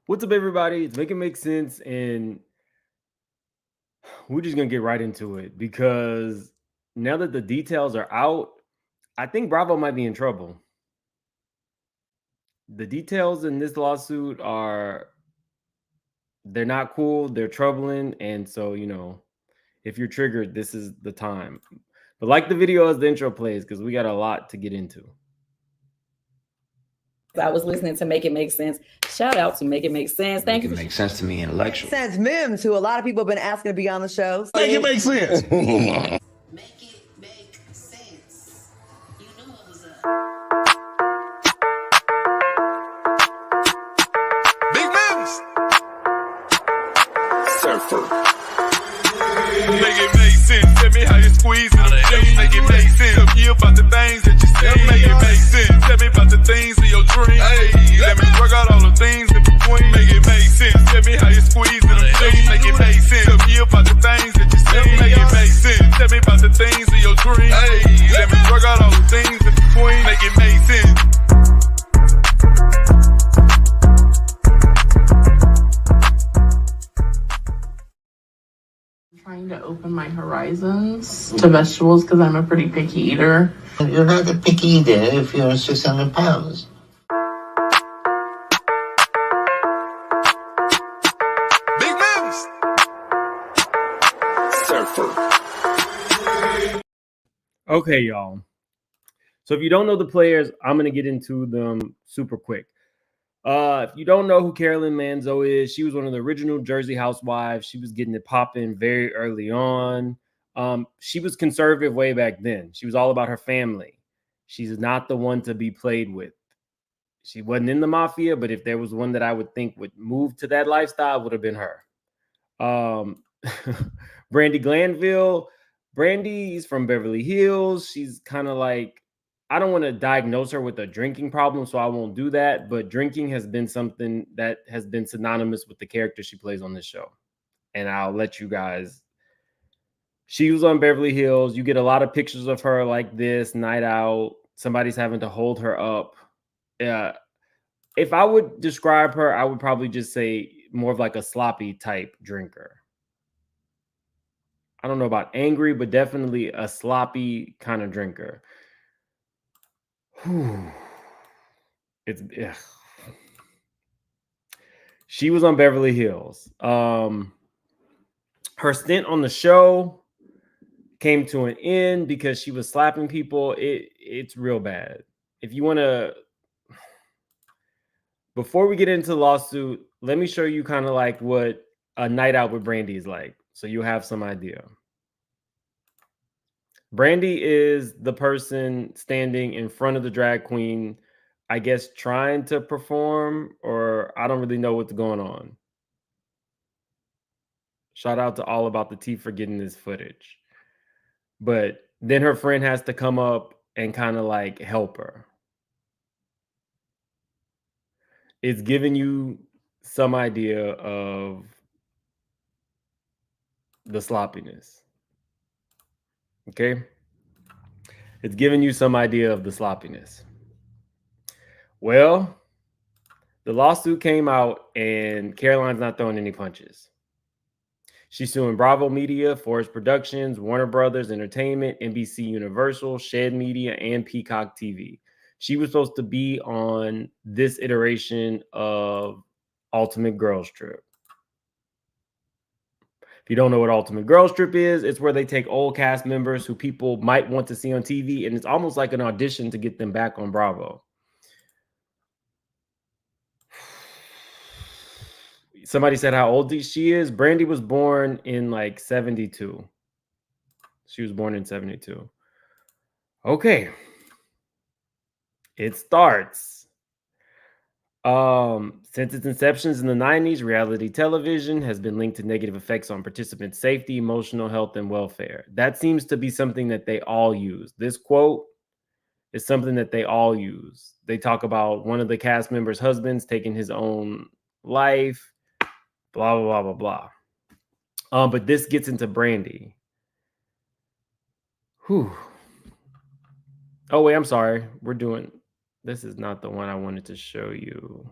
What's up, everybody? It's Make It Make Sense, and we're just gonna get right into it because now that the details are out, I think Bravo might be in trouble. The details in this lawsuit are they're not cool, they're troubling, and so if you're triggered, this is the time. But like the video as the intro plays, because we got a lot to get into. I was listening to Make It Make Sense. Shout out to Make It Make Sense. Thank you. Make it make sense to me intellectually. Sense Mims, who a lot of people have been asking to be on the show. Make it make sense. Make it make sense. You knew what was up. Big Mims. Surfer. Make it make sense. Tell me how you squeeze it. Make it make sense. Tell me about the things that you say. Make it make sense. Tell me about the things of your dreams. Hey, let me work out all the things in between. Make it make sense. Tell me how you squeeze it. Make it make sense. Tell me about the things that you say. Make it make sense. Tell me about the things of your dreams. Hey, let me work out all the things in between. Make it make sense. Trying to open my horizons to vegetables because I'm a pretty picky eater. You're not a picky eater if you're 600 pounds. Big Mims. Surfer. Okay, y'all. So if you don't know the players, I'm gonna get into them super quick. If you don't know who Carolyn Manzo is, she was one of the original Jersey housewives. She was getting it popping very early on. She was conservative way back then. She was all about her family. She's not the one to be played with. She wasn't in the mafia, but if there was one that I would think would move to that lifestyle, it would have been her. Brandy Glanville. Brandy's from Beverly Hills. She's kind of like, I don't want to diagnose her with a drinking problem, so I won't do that. But drinking has been something that has been synonymous with the character she plays on this show. And I'll let you guys. She was on Beverly Hills. You get a lot of pictures of her like this, night out. Somebody's having to hold her up. If I would describe her, I would probably just say more of like a sloppy type drinker. I don't know about angry, but definitely a sloppy kind of drinker. It's she was on Beverly Hills. Her stint on the show came to an end because she was slapping people. It's real bad. If you want to, before we get into the lawsuit, let me show you kind of like what a night out with Brandy is like, so you have some idea. Brandy is the person standing in front of the drag queen, I guess trying to perform, or I don't really know what's going on. Shout out to All About the Tea for getting this footage. But then her friend has to come up and kind of like help her. It's giving you some idea of the sloppiness. Okay? It's giving you some idea of the sloppiness. Well, the lawsuit came out and Caroline's not throwing any punches. She's suing Bravo Media, Forest Productions, Warner Brothers Entertainment, NBC Universal, Shed Media, and Peacock TV. She was supposed to be on this iteration of Ultimate Girls Trip. If you don't know what Ultimate Girls Trip is, it's where they take old cast members who people might want to see on TV, and it's almost like an audition to get them back on Bravo. Somebody said how old she is. Brandy was born in like 72. She was born in 72. Okay. It starts. Since its inceptions in the 90s, reality television has been linked to negative effects on participants' safety, emotional health, and welfare. That seems to be something that they all use. This quote is something that they all use. They talk about one of the cast members' husbands taking his own life, blah, blah, blah, blah, blah. But this gets into Brandy. Whew. Oh, wait, I'm sorry. This is not the one I wanted to show you.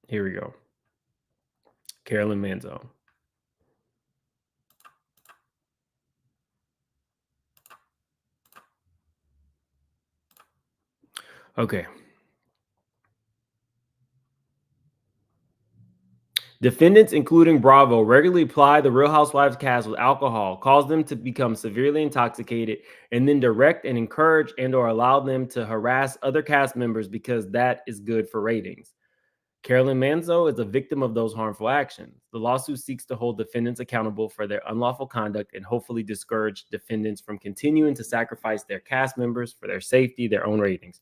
Here we go. Carolyn Manzo. Okay. Defendants, including Bravo, regularly ply the Real Housewives cast with alcohol, cause them to become severely intoxicated, and then direct and encourage and/or allow them to harass other cast members because that is good for ratings. Carolyn Manzo is a victim of those harmful actions. The lawsuit seeks to hold defendants accountable for their unlawful conduct and hopefully discourage defendants from continuing to sacrifice their cast members for their safety, their own ratings.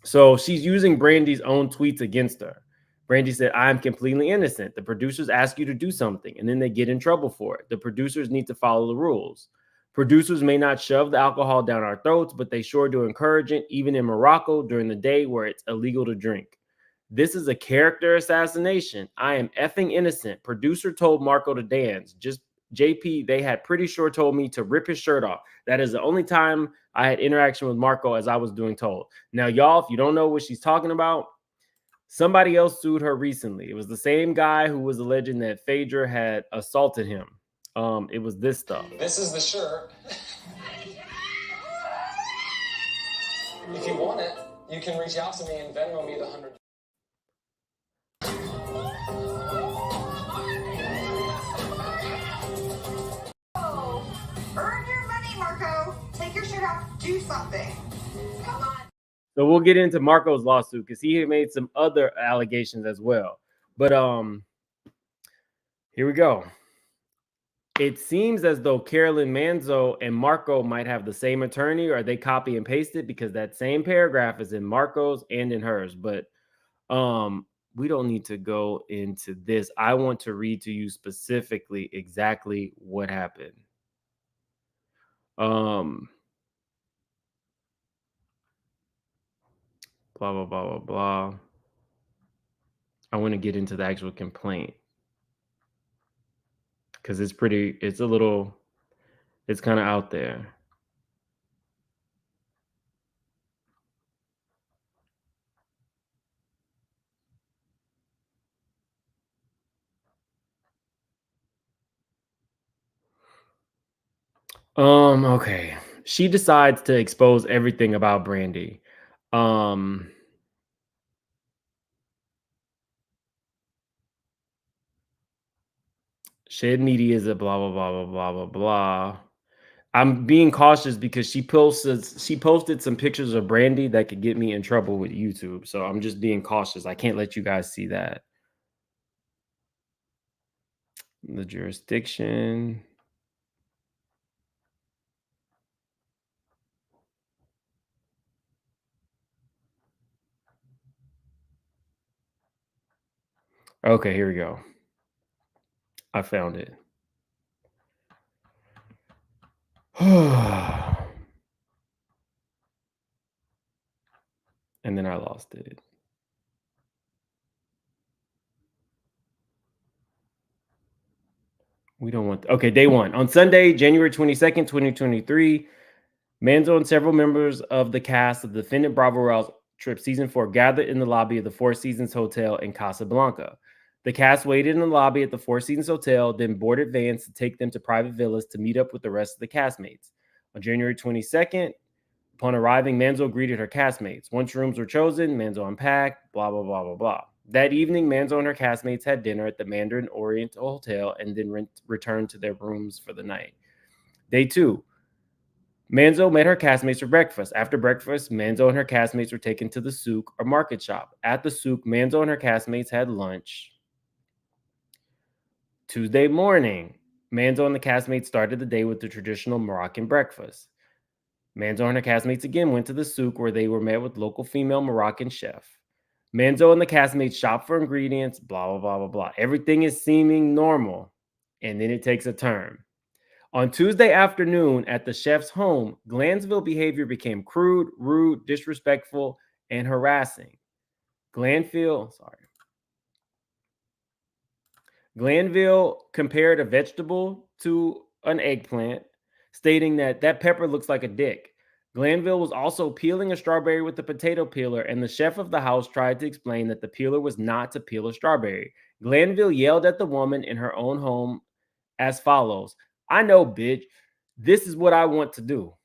So she's using Brandy's own tweets against her. Brandy said, I am completely innocent. The producers ask you to do something and then they get in trouble for it. The producers need to follow the rules. Producers may not shove the alcohol down our throats, but they sure do encourage it, even in Morocco during the day where it's illegal to drink. This is a character assassination. I am effing innocent. Producer told Marco to dance. Just JP, they had pretty sure told me to rip his shirt off. That is the only time I had interaction with Marco as I was doing told. Now, y'all, if you don't know what she's talking about, somebody else sued her recently. It was the same guy who was alleging that Phaedra had assaulted him. It was this stuff. This is the shirt. If you want it, you can reach out to me and Venmo me the $100. Earn your money, Marco. Take your shirt off. Do something. Come on. So we'll get into Marco's lawsuit because he made some other allegations as well. But here we go. It seems as though Carolyn Manzo and Marco might have the same attorney, or they copy and paste it, because that same paragraph is in Marco's and in hers. But we don't need to go into this. I want to read to you specifically exactly what happened. Blah, blah, blah, blah, blah. I want to get into the actual complaint because it's kind of out there. Okay. She decides to expose everything about Brandy. Shed media is a blah, blah, blah, blah, blah, blah, blah. I'm being cautious because she posted some pictures of Brandy that could get me in trouble with YouTube. So I'm just being cautious. I can't let you guys see that. The jurisdiction. Okay, here we go. I found it. And then I lost it. We don't want... Okay, day one. On Sunday, January 22nd, 2023, Manzo and several members of the cast of the Defendant Bravo Rouse Trip Season 4 gathered in the lobby of the Four Seasons Hotel in Casablanca. The cast waited in the lobby at the Four Seasons Hotel, then boarded vans to take them to private villas to meet up with the rest of the castmates. On January 22nd, upon arriving, Manzo greeted her castmates. Once rooms were chosen, Manzo unpacked, blah, blah, blah, blah, blah. That evening, Manzo and her castmates had dinner at the Mandarin Oriental Hotel and then returned to their rooms for the night. Day two, Manzo met her castmates for breakfast. After breakfast, Manzo and her castmates were taken to the souk or market shop. At the souk, Manzo and her castmates had lunch. Tuesday morning, Manzo and the castmates started the day with the traditional Moroccan breakfast. Manzo and her castmates again went to the souk where they were met with local female Moroccan chef. Manzo and the castmates shopped for ingredients, blah, blah, blah, blah, blah. Everything is seeming normal, and then it takes a turn. On Tuesday afternoon at the chef's home, Glanville behavior became crude, rude, disrespectful, and harassing. Glanville compared a vegetable to an eggplant, stating that pepper looks like a dick. Glanville was also peeling a strawberry with a potato peeler, and the chef of the house tried to explain that the peeler was not to peel a strawberry. Glanville yelled at the woman in her own home as follows: "I know, bitch. This is what I want to do."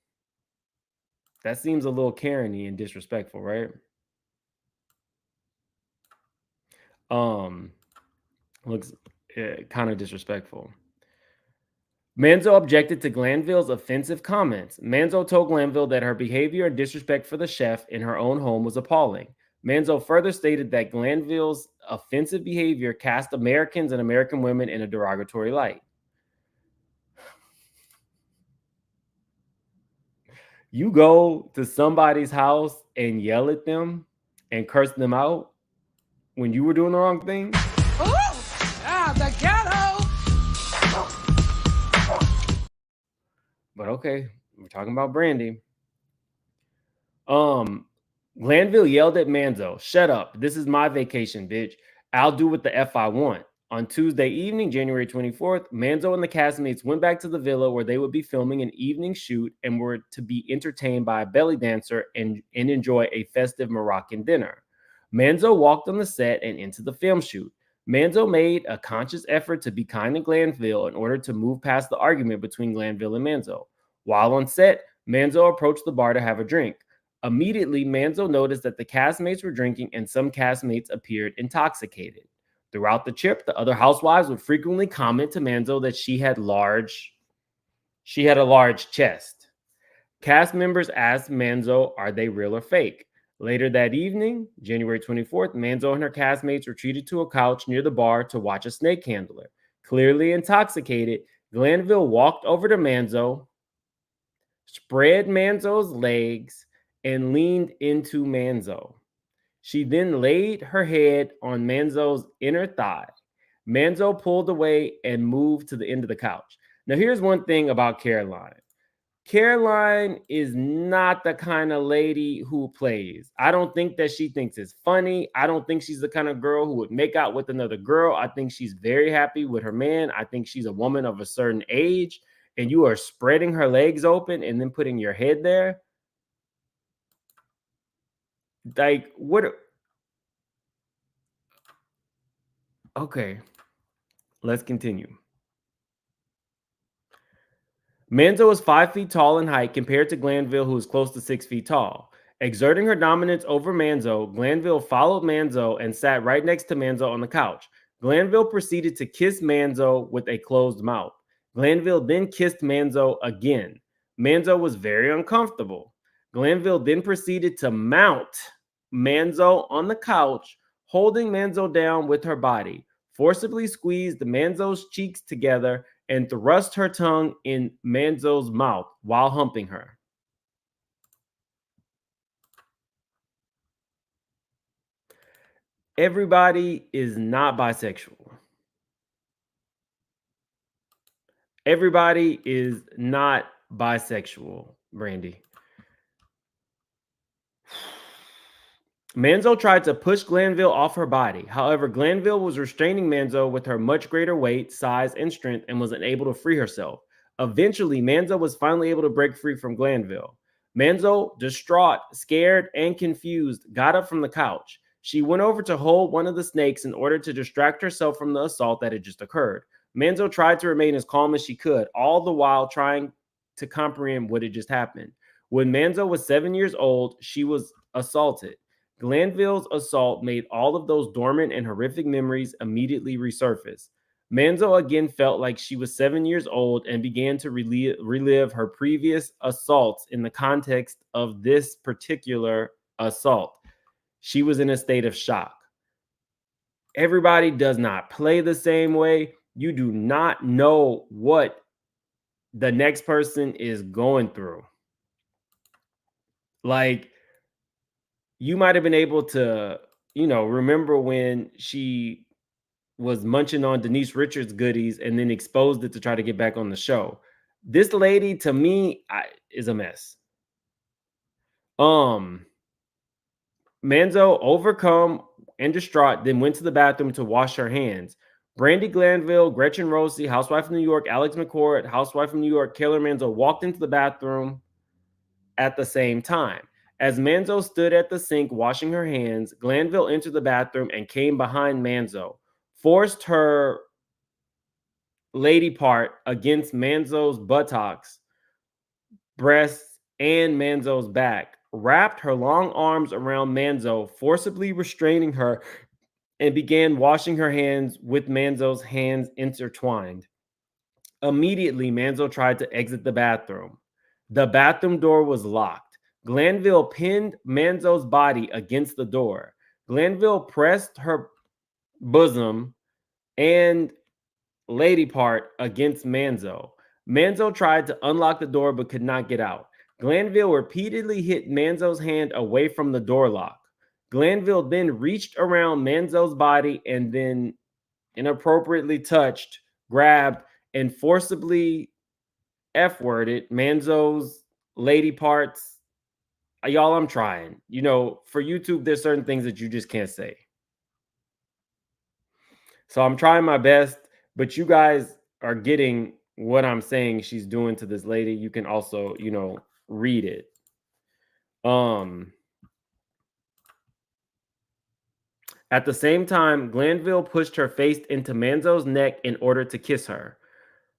That seems a little Karen-y and disrespectful, right? Looks kind of disrespectful. Manzo objected to Glanville's offensive comments. Manzo told Glanville that her behavior and disrespect for the chef in her own home was appalling. Manzo further stated that Glanville's offensive behavior cast Americans and American women in a derogatory light. You go to somebody's house and yell at them and curse them out when you were doing the wrong thing? The ghetto! But okay, we're talking about Brandy. Glanville yelled at Manzo, "Shut up. This is my vacation, bitch. I'll do what the F I want." On Tuesday evening, January 24th, Manzo and the castmates went back to the villa where they would be filming an evening shoot and were to be entertained by a belly dancer and enjoy a festive Moroccan dinner. Manzo walked on the set and into the film shoot. Manzo made a conscious effort to be kind to Glanville in order to move past the argument between Glanville and Manzo. While on set, Manzo approached the bar to have a drink. Immediately, Manzo noticed that the castmates were drinking and some castmates appeared intoxicated. Throughout the trip, the other housewives would frequently comment to Manzo that she had a large chest. Cast members asked Manzo, "Are they real or fake?" Later that evening, January 24th, Manzo and her castmates retreated to a couch near the bar to watch a snake handler. Clearly intoxicated, Glanville walked over to Manzo, spread Manzo's legs, and leaned into Manzo. She then laid her head on Manzo's inner thigh. Manzo pulled away and moved to the end of the couch. Now, here's one thing about Caroline. Caroline is not the kind of lady who plays. I don't think that she thinks it's funny. I don't think she's the kind of girl who would make out with another girl. I think she's very happy with her man. I think she's a woman of a certain age, and you are spreading her legs open and then putting your head there. Like, what? Okay, let's continue. Manzo is 5 feet tall in height compared to Glanville, who is close to 6 feet tall. Exerting her dominance over Manzo, Glanville followed Manzo and sat right next to Manzo on the couch. Glanville proceeded to kiss Manzo with a closed mouth. Glanville then kissed Manzo again. Manzo was very uncomfortable. Glanville then proceeded to mount Manzo on the couch, holding Manzo down with her body, forcibly squeezed Manzo's cheeks together, and thrust her tongue in Manzo's mouth while humping her. Everybody is not bisexual. Everybody is not bisexual, Brandy. Manzo tried to push Glanville off her body. However, Glanville was restraining Manzo with her much greater weight, size, and strength and was unable to free herself. Eventually, Manzo was finally able to break free from Glanville. Manzo, distraught, scared, and confused, got up from the couch. She went over to hold one of the snakes in order to distract herself from the assault that had just occurred. Manzo tried to remain as calm as she could, all the while trying to comprehend what had just happened. When Manzo was 7 years old, she was assaulted. Glanville's assault made all of those dormant and horrific memories immediately resurface. Manzo again felt like she was 7 years old and began to relive her previous assaults in the context of this particular assault. She was in a state of shock. Everybody does not play the same way. You do not know what the next person is going through. Like, you might have been able to, remember when she was munching on Denise Richards goodies and then exposed it to try to get back on the show. This lady, to me, is a mess. Manzo, overcome and distraught, then went to the bathroom to wash her hands. Brandy Glanville, Gretchen Rossi, Housewife of New York, Alex McCord, Housewife of New York, Kayla Manzo walked into the bathroom at the same time. As Manzo stood at the sink washing her hands, Glanville entered the bathroom and came behind Manzo, forced her lady part against Manzo's buttocks, breasts, and Manzo's back, wrapped her long arms around Manzo, forcibly restraining her, and began washing her hands with Manzo's hands intertwined. Immediately, Manzo tried to exit the bathroom. The bathroom door was locked. Glanville pinned Manzo's body against the door. Glanville pressed her bosom and lady part against Manzo. Manzo tried to unlock the door but could not get out. Glanville repeatedly hit Manzo's hand away from the door lock. Glanville then reached around Manzo's body and then inappropriately touched, grabbed, and forcibly F-worded Manzo's lady parts. Y'all, I'm trying. You know, for YouTube, there's certain things that you just can't say. So I'm trying my best, but you guys are getting what I'm saying she's doing to this lady. You can also, you know, read it. At the same time, Glanville pushed her face into Manzo's neck in order to kiss her.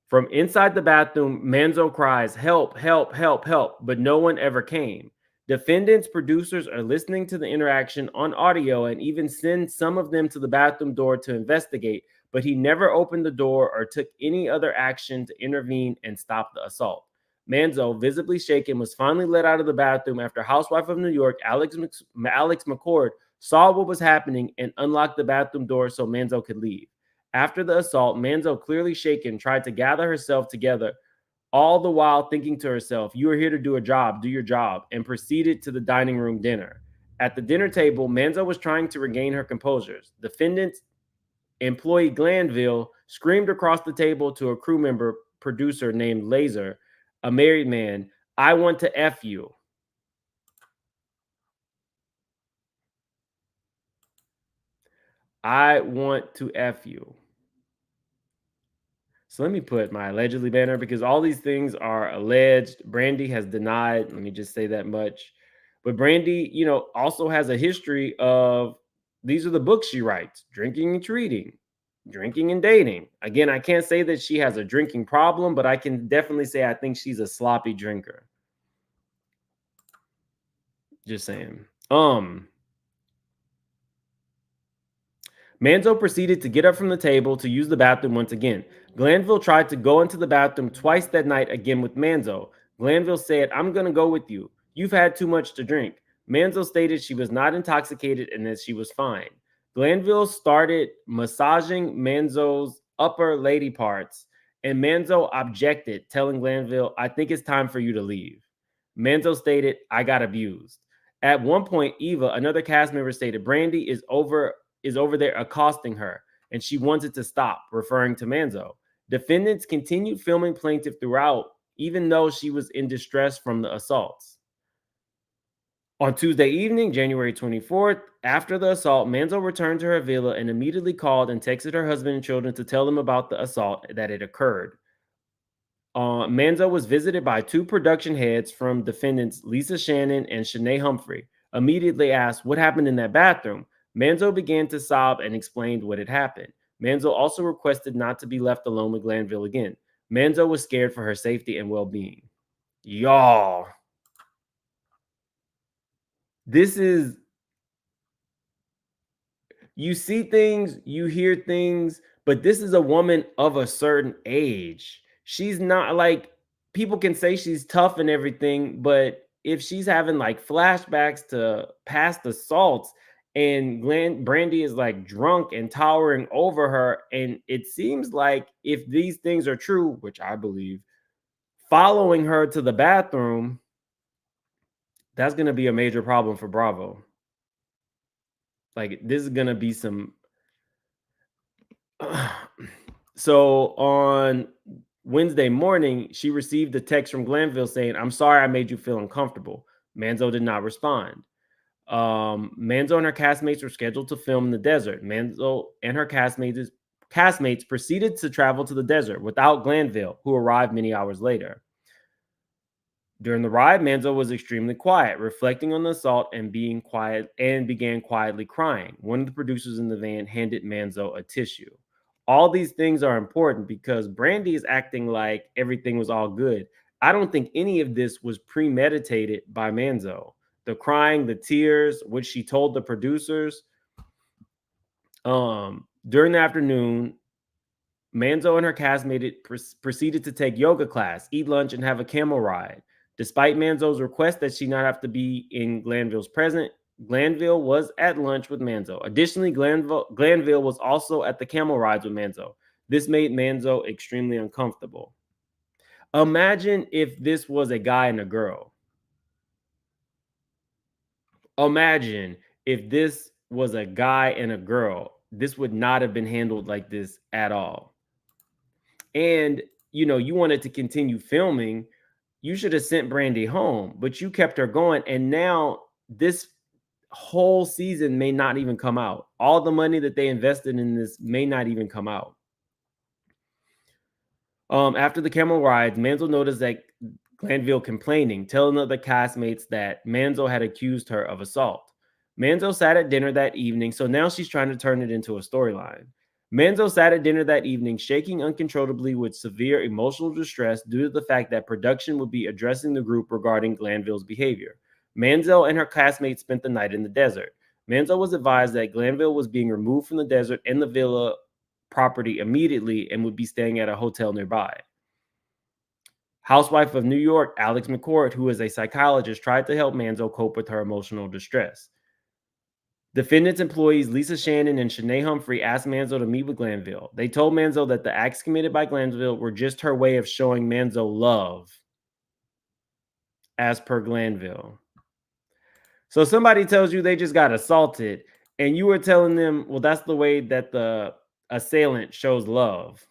From inside the bathroom, Manzo cries, "Help, help, help, help," but no one ever came. Defendant's producers are listening to the interaction on audio and even send some of them to the bathroom door to investigate, but he never opened the door or took any other action to intervene and stop the assault. Manzo, visibly shaken, was finally let out of the bathroom after Housewife of New York, Alex McCord, saw what was happening and unlocked the bathroom door so Manzo could leave. After the assault, Manzo, clearly shaken, tried to gather herself together, all the while thinking to herself, "You are here to do a job, do your job," and proceeded to the dining room dinner. At the dinner table, Manzo was trying to regain her composure. Defendant's employee Glanville screamed across the table to a crew member producer named Laser, a married man, "I want to F you." I want to F you. So let me put my allegedly banner because all these things are alleged. Brandy has denied. Let me just say that much. But Brandy, you know, also has a history of, these are the books she writes: drinking and treating, drinking and dating. Again, I can't say that she has a drinking problem, but I can definitely say I think she's a sloppy drinker. Just saying. Manzo proceeded to get up from the table to use the bathroom once again. Glanville tried to go into the bathroom twice that night again with Manzo. Glanville said, "I'm going to go with you. You've had too much to drink." Manzo stated she was not intoxicated and that she was fine. Glanville started massaging Manzo's upper lady parts, and Manzo objected, telling Glanville, "I think it's time for you to leave." Manzo stated, "I got abused." At one point, Eva, another cast member, stated Brandy is over there accosting her, and she wanted to stop, referring to Manzo. Defendants continued filming plaintiff throughout, even though she was in distress from the assaults. On Tuesday evening, January 24th, after the assault, Manzo returned to her villa and immediately called and texted her husband and children to tell them about the assault that had occurred. Manzo was visited by two production heads from defendants, Lisa Shannon and Shanae Humphrey. Immediately asked what happened in that bathroom. Manzo began to sob and explained what had happened. Manzo also requested not to be left alone with Glanville again. Manzo was scared for her safety and well-being. Y'all, this is, you see things, you hear things, but this is a woman of a certain age. She's not like, people can say she's tough and everything, but if she's having like flashbacks to past assaults, and Brandy is like drunk and towering over her, and it seems like if these things are true, which I believe, following her to the bathroom, that's going to be a major problem for Bravo. Like, this is going to be some... So on Wednesday morning, she received a text from Glanville saying, "I'm sorry I made you feel uncomfortable." Manzo did not respond. Manzo and her castmates were scheduled to film in the desert. Manzo and her castmates proceeded to travel to the desert without Glanville, who arrived many hours later. During the ride, Manzo was extremely quiet, reflecting on the assault and being quiet, and began quietly crying. One of the producers in the van handed Manzo a tissue. All these things are important because Brandy is acting like everything was all good. I don't think any of this was premeditated by Manzo. The crying, the tears, which she told the producers. During the afternoon, Manzo and her castmate proceeded to take yoga class, eat lunch, and have a camel ride. Despite Manzo's request that she not have to be in Glanville's presence, Glanville was at lunch with Manzo. Additionally, Glanville was also at the camel rides with Manzo. This made Manzo extremely uncomfortable. Imagine if this was a guy and a girl. Imagine if this was a guy and a girl. This would not have been handled like this at all. And, you know, you wanted to continue filming. You should have sent Brandy home, but you kept her going. And now this whole season may not even come out. All the money that they invested in this may not even come out. After the camel rides, Manzo noticed that Glanville complaining, telling other castmates that Manzo had accused her of assault. Manzo sat at dinner that evening, so now she's trying to turn it into a storyline. Manzo sat at dinner that evening, shaking uncontrollably with severe emotional distress due to the fact that production would be addressing the group regarding Glanville's behavior. Manzo and her castmates spent the night in the desert. Manzo was advised that Glanville was being removed from the desert and the villa property immediately and would be staying at a hotel nearby. Housewife of New York, Alex McCord, who is a psychologist, tried to help Manzo cope with her emotional distress. Defendants employees Lisa Shannon and Shanae Humphrey asked Manzo to meet with Glanville. They told Manzo that the acts committed by Glanville were just her way of showing Manzo love, as per Glanville. So somebody tells you they just got assaulted, and you were telling them, well, that's the way that the assailant shows love.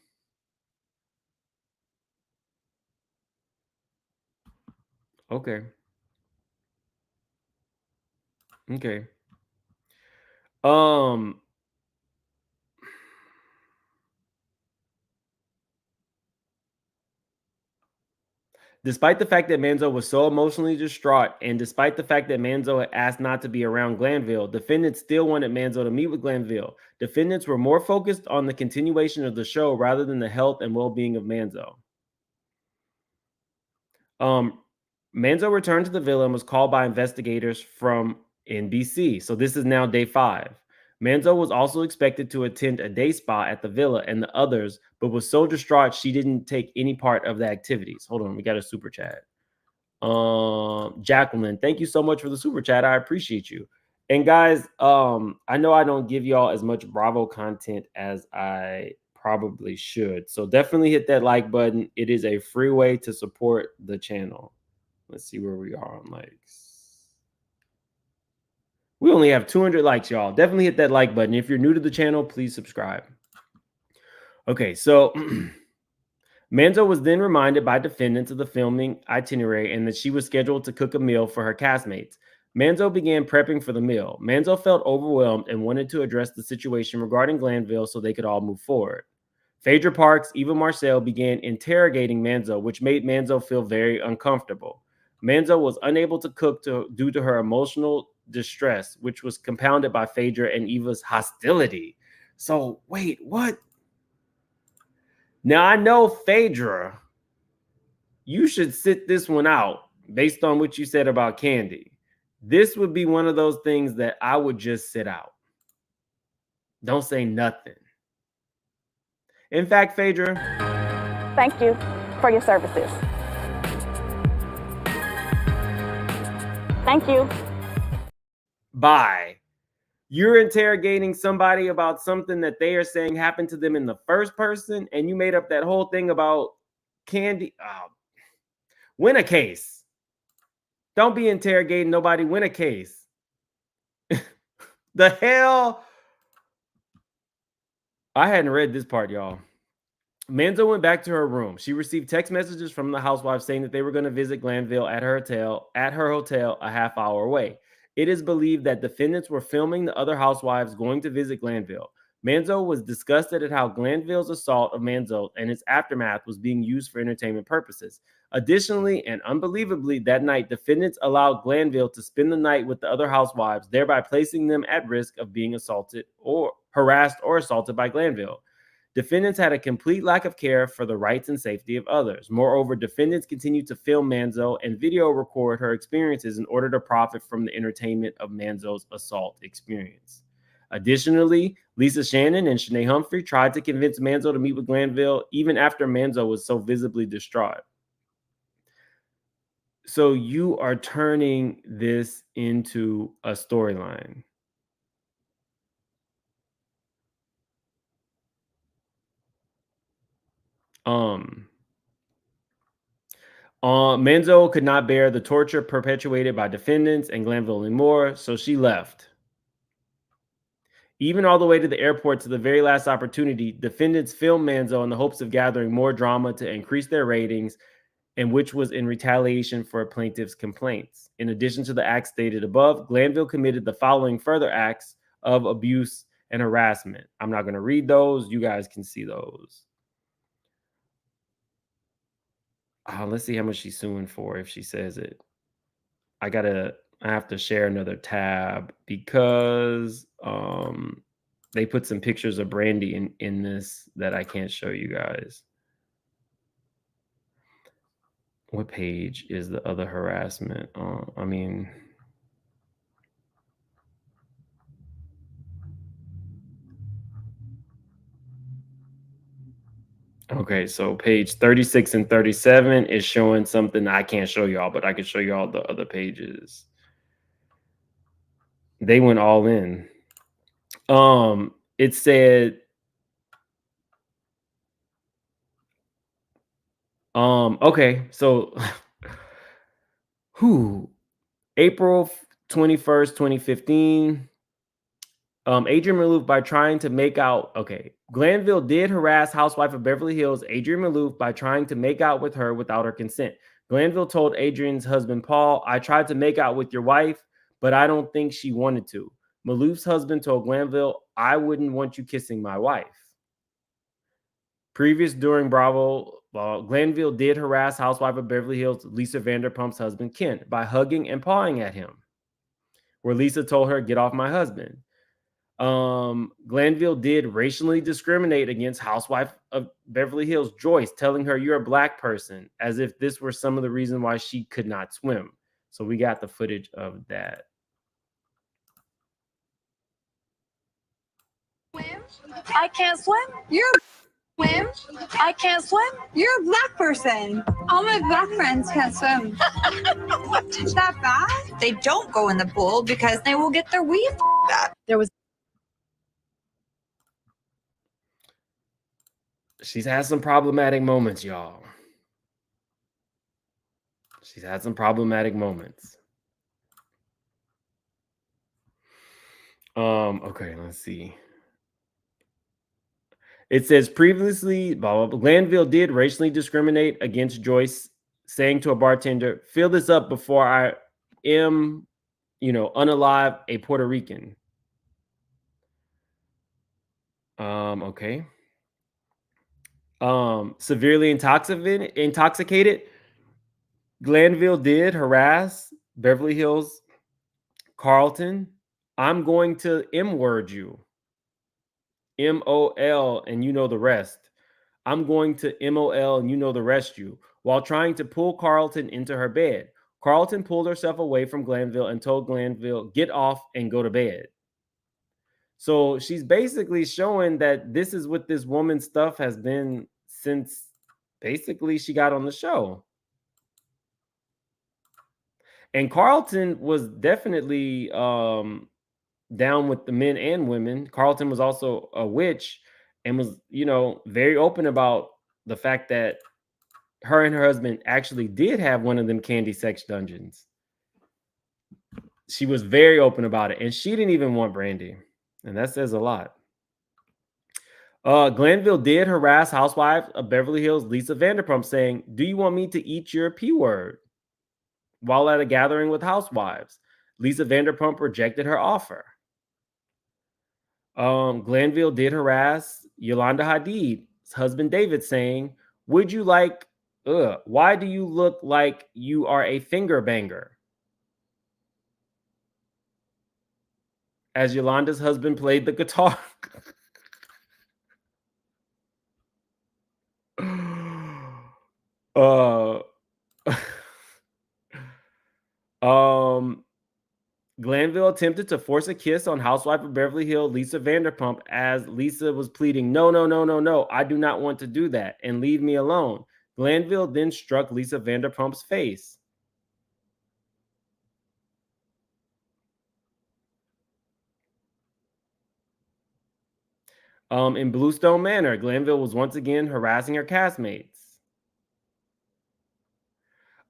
Okay. Okay. Despite the fact that Manzo was so emotionally distraught, and despite the fact that Manzo had asked not to be around Glanville, defendants still wanted Manzo to meet with Glanville. Defendants were more focused on the continuation of the show rather than the health and well-being of Manzo. Manzo returned to the villa and was called by investigators from NBC. So this is now day 5. Manzo was also expected to attend a day spa at the villa and the others, but was so distraught she didn't take any part of the activities. Hold on, we got a super chat. Jacqueline, thank you so much for the super chat. I appreciate you. And guys, I know I don't give y'all as much Bravo content as I probably should. So definitely hit that like button. It is a free way to support the channel. Let's see where we are on likes. We only have 200 likes, y'all. Definitely hit that like button. If you're new to the channel, please subscribe. Okay, so Manzo was then reminded by defendants of the filming itinerary and that she was scheduled to cook a meal for her castmates. Manzo began prepping for the meal. Manzo felt overwhelmed and wanted to address the situation regarding Glanville so they could all move forward. Phaedra Parks, Eva Marcel began interrogating Manzo, which made Manzo feel very uncomfortable. Manzo was unable to cook due to her emotional distress, which was compounded by Phaedra and Eva's hostility. So, wait, what? Now, I know, Phaedra, you should sit this one out based on what you said about Candy. This would be one of those things that I would just sit out. Don't say nothing. In fact, Phaedra, thank you for your services. Thank you. Bye. You're interrogating somebody about something that they are saying happened to them in the first person, and you made up that whole thing about Candy. Oh. Win a case. Don't be interrogating nobody. Win a case. The hell? I hadn't read this part, y'all. Manzo went back to her room. She received text messages from the housewife saying that they were going to visit Glanville at her hotel a half hour away. It is believed that defendants were filming the other housewives going to visit Glanville. Manzo was disgusted at how Glanville's assault of Manzo and its aftermath was being used for entertainment purposes. Additionally, and unbelievably, that night, defendants allowed Glanville to spend the night with the other housewives, thereby placing them at risk of being assaulted or harassed or assaulted by Glanville. Defendants had a complete lack of care for the rights and safety of others. Moreover, defendants continued to film Manzo and video record her experiences in order to profit from the entertainment of Manzo's assault experience. Additionally, Lisa Shannon and Shanae Humphrey tried to convince Manzo to meet with Glanville even after Manzo was so visibly distraught. So you are turning this into a storyline. Manzo could not bear the torture perpetuated by defendants and Glanville anymore, so she left. Even all the way to the airport to the very last opportunity, defendants filmed Manzo in the hopes of gathering more drama to increase their ratings, and which was in retaliation for plaintiff's complaints. In addition to the acts stated above, Glanville committed the following further acts of abuse and harassment. I'm not going to read those. You guys can see those. Let's see how much she's suing for if she says it. I have to share another tab because they put some pictures of Brandy in this that I can't show you guys. What page is the other harassment? Okay, so page 36 and 37 is showing something I can't show y'all, but I can show y'all the other pages. They went all in. It said, okay, so April 21st, 2015. Adrienne Maloof by trying to make out. Okay, Glanville did harass housewife of Beverly Hills, Adrienne Maloof, by trying to make out with her without her consent. Glanville told Adrienne's husband, Paul, I tried to make out with your wife, but I don't think she wanted to. Maloof's husband told Glanville, I wouldn't want you kissing my wife. Previous during Bravo, Glanville did harass housewife of Beverly Hills, Lisa Vanderpump's husband, Ken, by hugging and pawing at him, where Lisa told her, get off my husband. Glanville did racially discriminate against housewife of Beverly Hills, Joyce, telling her you're a black person, as if this were some of the reason why she could not swim. So we got the footage of that. I can't swim. You're a swim. I can't swim. You're a black person. All my black friends can't swim. Is that bad? They don't go in the pool because they will get their weave up. She's had some problematic moments, y'all. She's had some problematic moments. Okay, let's see. It says previously, Glanville did racially discriminate against Joyce, saying to a bartender, fill this up before I am, unalive a Puerto Rican. Okay. Severely intoxicated. Glanville did harass Beverly Hills Carlton. I'm going to M-word you. M-O-L, and you know the rest. I'm going to M-O-L, and you know the rest you. While trying to pull Carlton into her bed. Carlton pulled herself away from Glanville and told Glanville, get off and go to bed. So she's basically showing that this is what this woman's stuff has been since basically she got on the show. And Carlton was definitely down with the men and women. Carlton was also a witch and was, very open about the fact that her and her husband actually did have one of them candy sex dungeons. She was very open about it. And she didn't even want Brandy. And that says a lot. Glanville did harass housewife of Beverly Hills, Lisa Vanderpump, saying, do you want me to eat your P word? While at a gathering with housewives. Lisa Vanderpump rejected her offer. Glanville did harass Yolanda Hadid's husband David, saying, "Would you like? Why do you look like you are a finger banger?" As Yolanda's husband played the guitar. Glanville attempted to force a kiss on Housewife of Beverly Hills Lisa Vanderpump as Lisa was pleading, "No, no, no, no, no, I do not want to do that, and leave me alone." Glanville then struck Lisa Vanderpump's face. In Bluestone Manor, Glanville was once again harassing her castmates.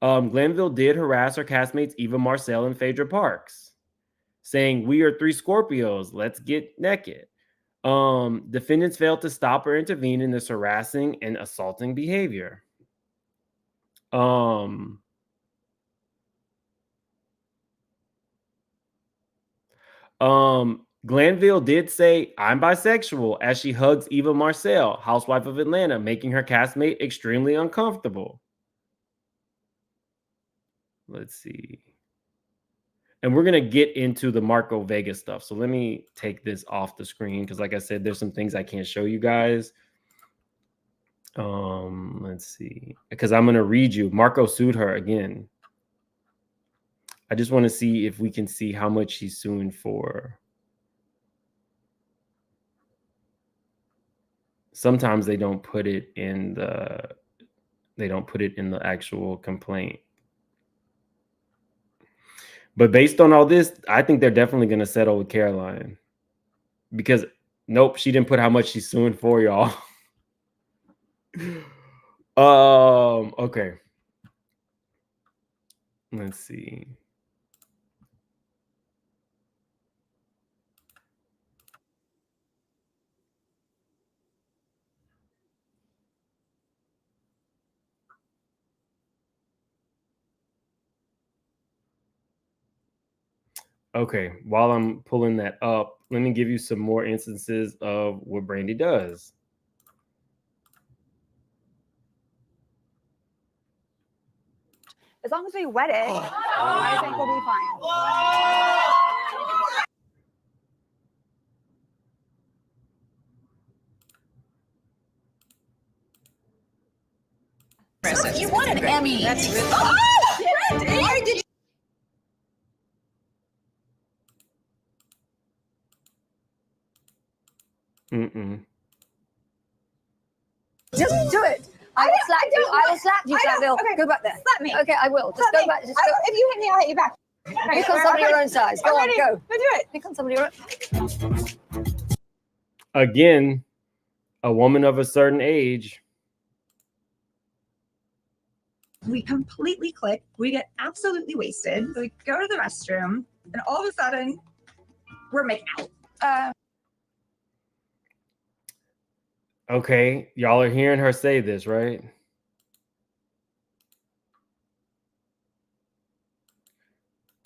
Glanville did harass her castmates Eva Marcel and Phaedra Parks, saying, "We are 3 Scorpios. Let's get naked." Defendants failed to stop or intervene in this harassing and assaulting behavior. Glanville did say, "I'm bisexual," as she hugs Eva Marcel, housewife of Atlanta, making her castmate extremely uncomfortable. Let's see. And we're going to get into the Marco Vega stuff. So let me take this off the screen because, like I said, there's some things I can't show you guys. Let's see. Because I'm going to read you. Marco sued her again. I just want to see if we can see how much she's suing for. Sometimes they don't put it in the actual complaint. But based on all this, I think they're definitely going to settle with Caroline. Because, nope, she didn't put how much she's suing for, y'all. Okay. Let's see. Okay, while I'm pulling that up, let me give you some more instances of what Brandy does. As long as we wet it, I think we'll be fine. You won an Emmy. That's really did Just do it. I will slap you. I will slap you, Glanville. Okay. Go back there. Slap me. Okay, I will. Just Slap go me. back. Just go. If you hit me, I'll hit you back. Pick on somebody your own size. Go on, go. Go do it. Pick on somebody your own. Again, a woman of a certain age. We completely click. We get absolutely wasted. So we go to the restroom, and all of a sudden, we're making out. Okay, y'all are hearing her say this, right?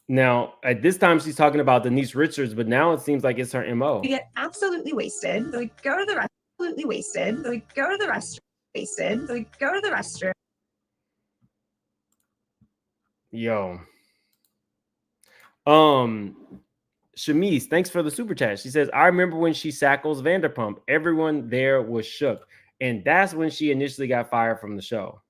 Now, at this time, she's talking about Denise Richards, but now it seems like it's her MO. We get absolutely wasted. So we go to the restroom. Absolutely wasted. So we go to the restroom. Wasted. So we go to the restroom. Yo. Shamise, thanks for the super chat. She says, "I remember when she shackles Vanderpump. Everyone there was shook. And that's when she initially got fired from the show."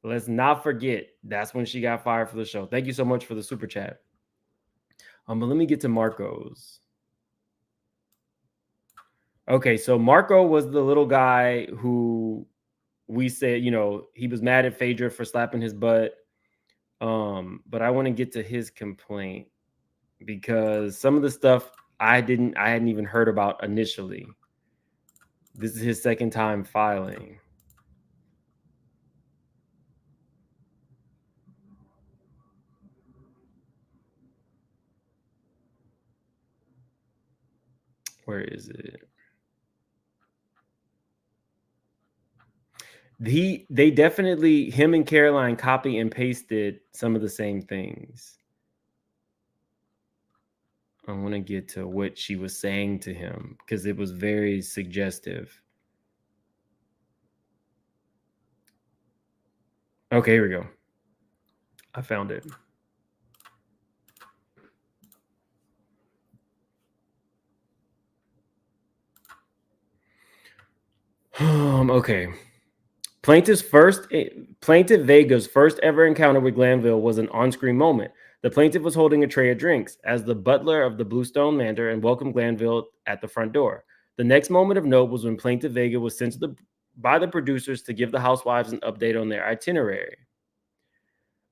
Let's not forget, that's when she got fired from the show. Thank you so much for the super chat. But let me get to Marco's. Okay, so Marco was the little guy who we said, you know, he was mad at Phaedra for slapping his butt. But I want to get to his complaint because some of the stuff I hadn't even heard about initially. This is his second time filing. Where is it? They definitely, him and Caroline copy and pasted some of the same things. I want to get to what she was saying to him because it was very suggestive. Okay, here we go. I found it. Okay. Plaintiff Vega's first ever encounter with Glanville was an on-screen moment. The plaintiff was holding a tray of drinks as the butler of the Bluestone Manor and welcomed Glanville at the front door. The next moment of note was when Plaintiff Vega was sent by the producers to give the housewives an update on their itinerary.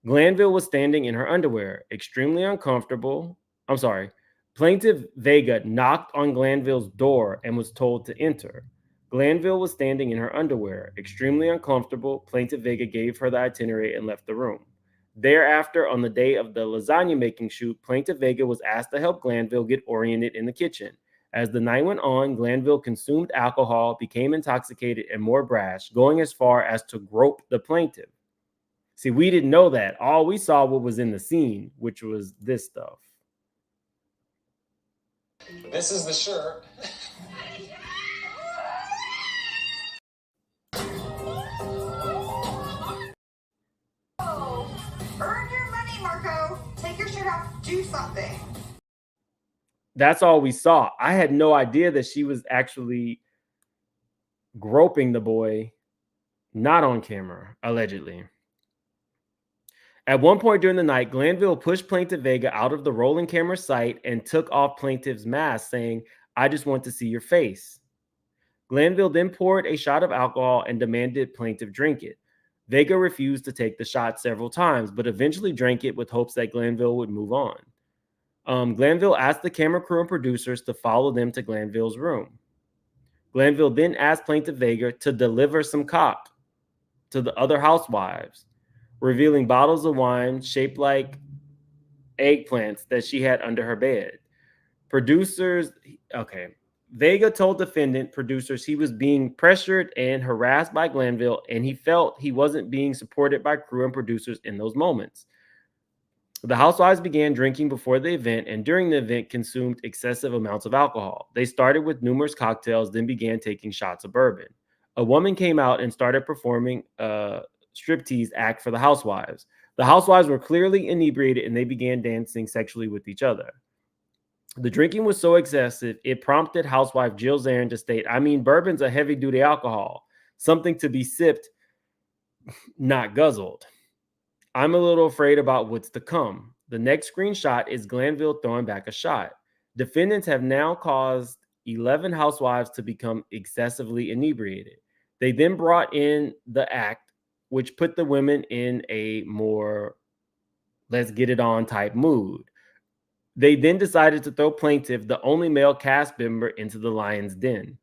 Glanville was standing in her underwear, extremely uncomfortable. I'm sorry. Plaintiff Vega knocked on Glanville's door and was told to enter. Glanville was standing in her underwear, extremely uncomfortable. Plaintiff Vega gave her the itinerary and left the room. Thereafter, on the day of the lasagna making shoot, Plaintiff Vega was asked to help Glanville get oriented in the kitchen. As the night went on, Glanville consumed alcohol, became intoxicated, and more brash, going as far as to grope the plaintiff. See, we didn't know that. All we saw what was in the scene, which was this stuff. This is the shirt. Earn your money, Marco. Take your shirt off. Do something. That's all we saw. I had no idea that she was actually groping the boy, not on camera, allegedly. At one point during the night, Glanville pushed Plaintiff Vega out of the rolling camera sight and took off Plaintiff's mask, saying, "I just want to see your face." Glanville then poured a shot of alcohol and demanded Plaintiff drink it. Vega refused to take the shot several times, but eventually drank it with hopes that Glanville would move on. Glanville asked the camera crew and producers to follow them to Glanville's room. Glanville then asked Plaintiff Vega to deliver some cop to the other housewives, revealing bottles of wine shaped like eggplants that she had under her bed. Vega told defendant producers he was being pressured and harassed by Glanville, and he felt he wasn't being supported by crew and producers in those moments. The housewives began drinking before the event, and during the event consumed excessive amounts of alcohol. They started with numerous cocktails, then began taking shots of bourbon. A woman came out and started performing a striptease act for the housewives. The housewives were clearly inebriated, and they began dancing sexually with each other. The drinking was so excessive, it prompted housewife Jill Zarin to state, "I mean, bourbon's a heavy-duty alcohol, something to be sipped, not guzzled. I'm a little afraid about what's to come." The next screenshot is Glanville throwing back a shot. Defendants have now caused 11 housewives to become excessively inebriated. They then brought in the act, which put the women in a more let's get it on type mood. They then decided to throw Plaintiff, the only male cast member, into the lion's den.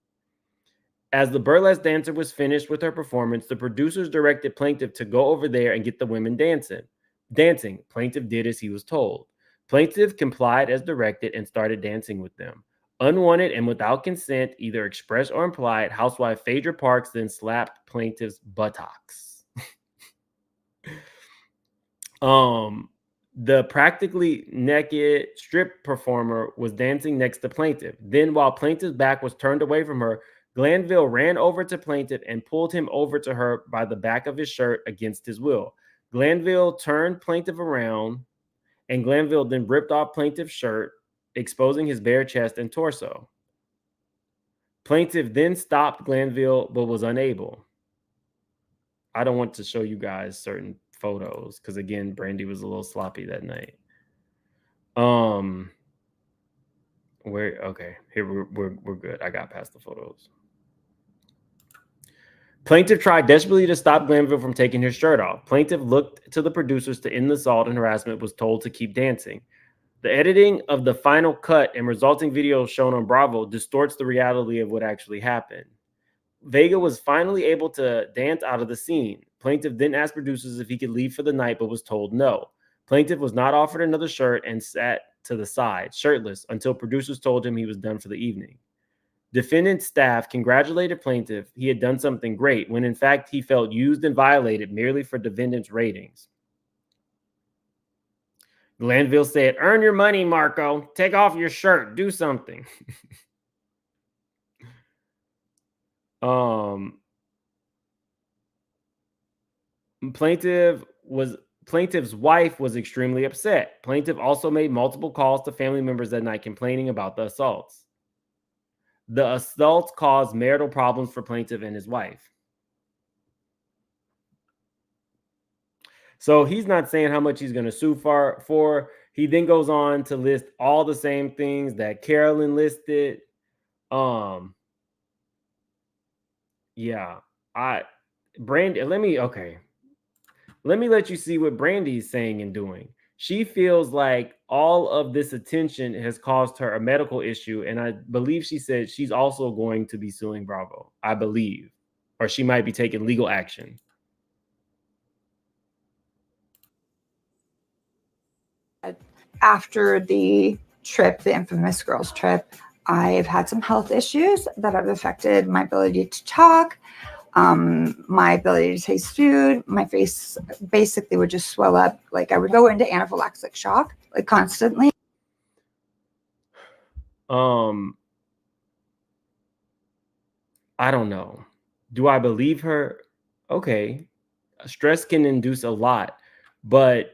As the burlesque dancer was finished with her performance, the producers directed Plaintiff to go over there and get the women dancing. Plaintiff did as he was told. Plaintiff complied as directed and started dancing with them. Unwanted and without consent, either expressed or implied, housewife Phaedra Parks then slapped Plaintiff's buttocks. The practically naked strip performer was dancing next to Plaintiff. Then, while Plaintiff's back was turned away from her, Glanville ran over to Plaintiff and pulled him over to her by the back of his shirt against his will. Glanville turned Plaintiff around, and Glanville then ripped off Plaintiff's shirt, exposing his bare chest and torso. Plaintiff then stopped Glanville, but was unable. I don't want to show you guys certain photos because, again, Brandy was a little sloppy that night. Here we're good. I got past the photos. Plaintiff tried desperately to stop Glanville from taking his shirt off. Plaintiff looked to the producers to end the assault and harassment, was told to keep dancing. The editing of the final cut and resulting video shown on Bravo distorts the reality of what actually happened. Vega was finally able to dance out of the scene. Plaintiff then asked producers if he could leave for the night, but was told no. Plaintiff was not offered another shirt and sat to the side, shirtless, until producers told him he was done for the evening. Defendant staff congratulated Plaintiff he had done something great, when in fact he felt used and violated merely for defendant's ratings. Glanville said, "Earn your money, Marco. Take off your shirt. Do something." Plaintiff's wife was extremely upset. Plaintiff also made multiple calls to family members that night complaining about the assaults. The assaults caused marital problems for plaintiff and his wife. So he's not saying how much he's going to sue for. He then goes on to list all the same things that Carolyn listed. Yeah, Brandy, let me let you see what Brandy's saying and doing. She feels like all of this attention has caused her a medical issue, and I believe she said she's also going to be suing Bravo. I believe, or she might be taking legal action. After the trip, the infamous girls trip, I've had some health issues that have affected my ability to talk, my ability to taste food. My face basically would just swell up. Like I would go into anaphylactic shock, like constantly. I don't know. Do I believe her? Okay. Stress can induce a lot, but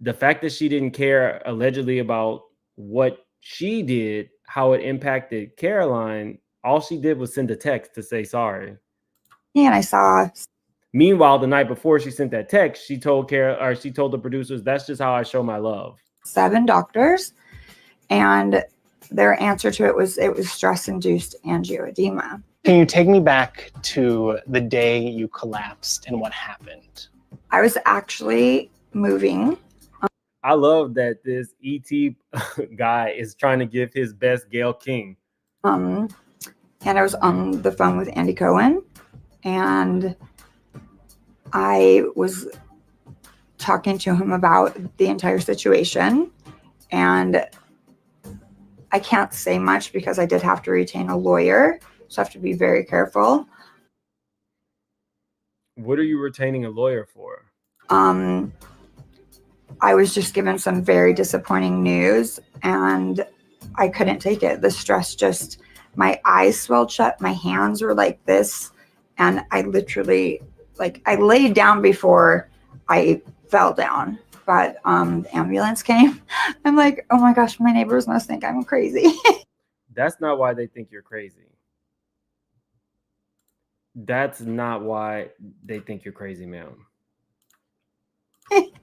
the fact that she didn't care allegedly about what she did, how it impacted Caroline, all she did was send a text to say sorry. And I saw. Meanwhile, the night before she sent that text, she told the producers, "That's just how I show my love." 7 doctors, and their answer to it was stress-induced angioedema. Can you take me back to the day you collapsed and what happened? I was actually moving. I love that this ET guy is trying to give his best Gayle King. And I was on the phone with Andy Cohen, and I was talking to him about the entire situation. And I can't say much because I did have to retain a lawyer, so I have to be very careful. What are you retaining a lawyer for? I was just given some very disappointing news, and I couldn't take it. The stress just, my eyes swelled shut, my hands were like this, and I literally, like, I laid down before I fell down, but the ambulance came. I'm like, oh my gosh, my neighbors must think I'm crazy. That's not why they think you're crazy. That's not why they think you're crazy, ma'am.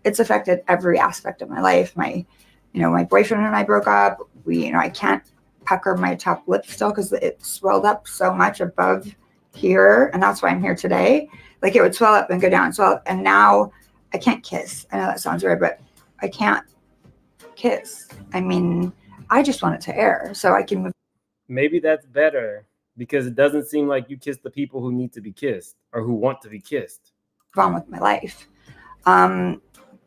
It's affected every aspect of my life. My boyfriend and I broke up. I can't pucker my top lip still because it swelled up so much above here, and that's why I'm here today. Like, it would swell up and go down, swell up, and now I can't kiss. I know that sounds weird, but I can't kiss. I mean, I just want it to air so I can move. Maybe that's better because it doesn't seem like you kiss the people who need to be kissed or who want to be kissed. On with my life.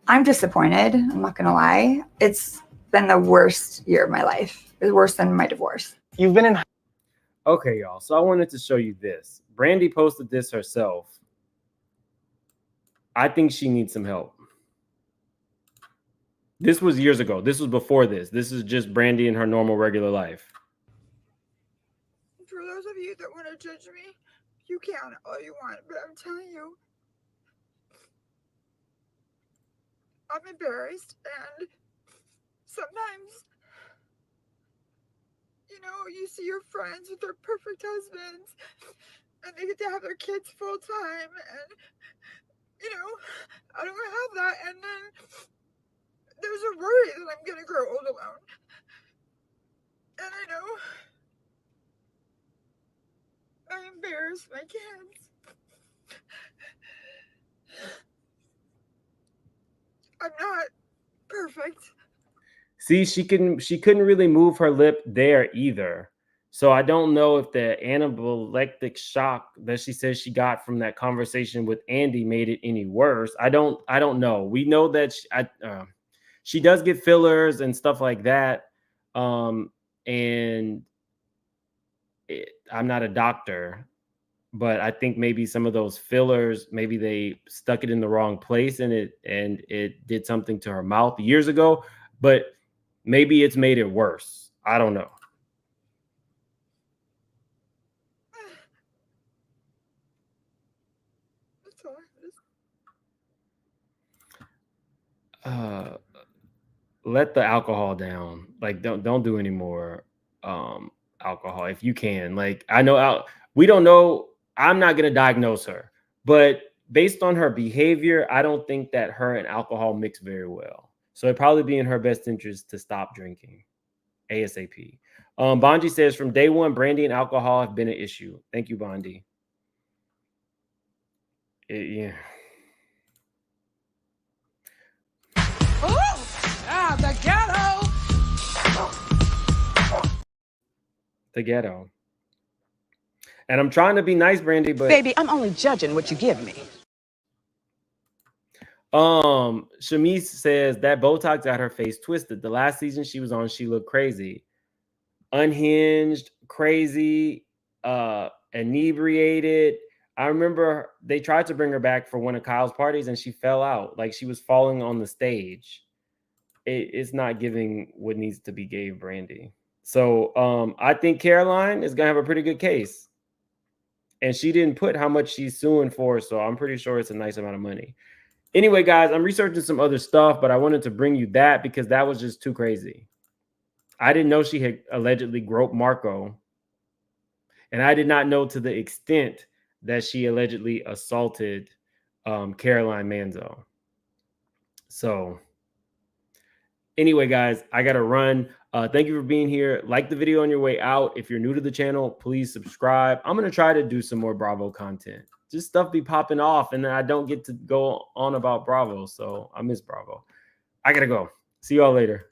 I'm disappointed. I'm not going to lie. It's been the worst year of my life. It's worse than my divorce. You've been in. Okay, y'all. So I wanted to show you this. Brandy posted this herself. I think she needs some help. This was years ago. This was before this. This is just Brandy in her normal, regular life. For those of you that want to judge me, you can all you want, but I'm telling you, I'm embarrassed, and sometimes, you see your friends with their perfect husbands, and they get to have their kids full time, and, I don't have that, and then there's a worry that I'm going to grow old alone. And I know I embarrass my kids. I'm not perfect. See, she couldn't really move her lip there either. So I don't know if the anaphylactic shock that she says she got from that conversation with Andy made it any worse. I don't know. We know that she does get fillers and stuff like that. I'm not a doctor, but I think maybe some of those fillers, maybe they stuck it in the wrong place and it did something to her mouth years ago. but maybe it's made it worse. I don't know. Let the alcohol down. Like, don't do any more alcohol if you can. Like, I know we don't know. I'm not gonna diagnose her, but based on her behavior, I don't think that her and alcohol mix very well. So it'd probably be in her best interest to stop drinking ASAP. Bonji says, from day one, brandy and alcohol have been an issue. Thank you, Bondi. Yeah. The ghetto. The ghetto. And I'm trying to be nice, Brandy, but baby, I'm only judging what you give me. Shamise says that Botox got her face twisted. The last season she was on, she looked crazy. Unhinged, crazy, inebriated. I remember they tried to bring her back for one of Kyle's parties and she fell out. Like she was falling on the stage. It's not giving what needs to be gave Brandy. So I think Caroline is gonna have a pretty good case. And she didn't put how much she's suing for, so I'm pretty sure it's a nice amount of money. Anyway, guys, I'm researching some other stuff, but I wanted to bring you that because that was just too crazy. I didn't know she had allegedly groped Marco. And I did not know to the extent that she allegedly assaulted Caroline Manzo. So anyway, guys, I got to run. Thank you for being here. Like the video on your way out. If you're new to the channel, please subscribe. I'm going to try to do some more Bravo content. Just stuff be popping off, and then I don't get to go on about Bravo. So I miss Bravo. I got to go. See y'all later.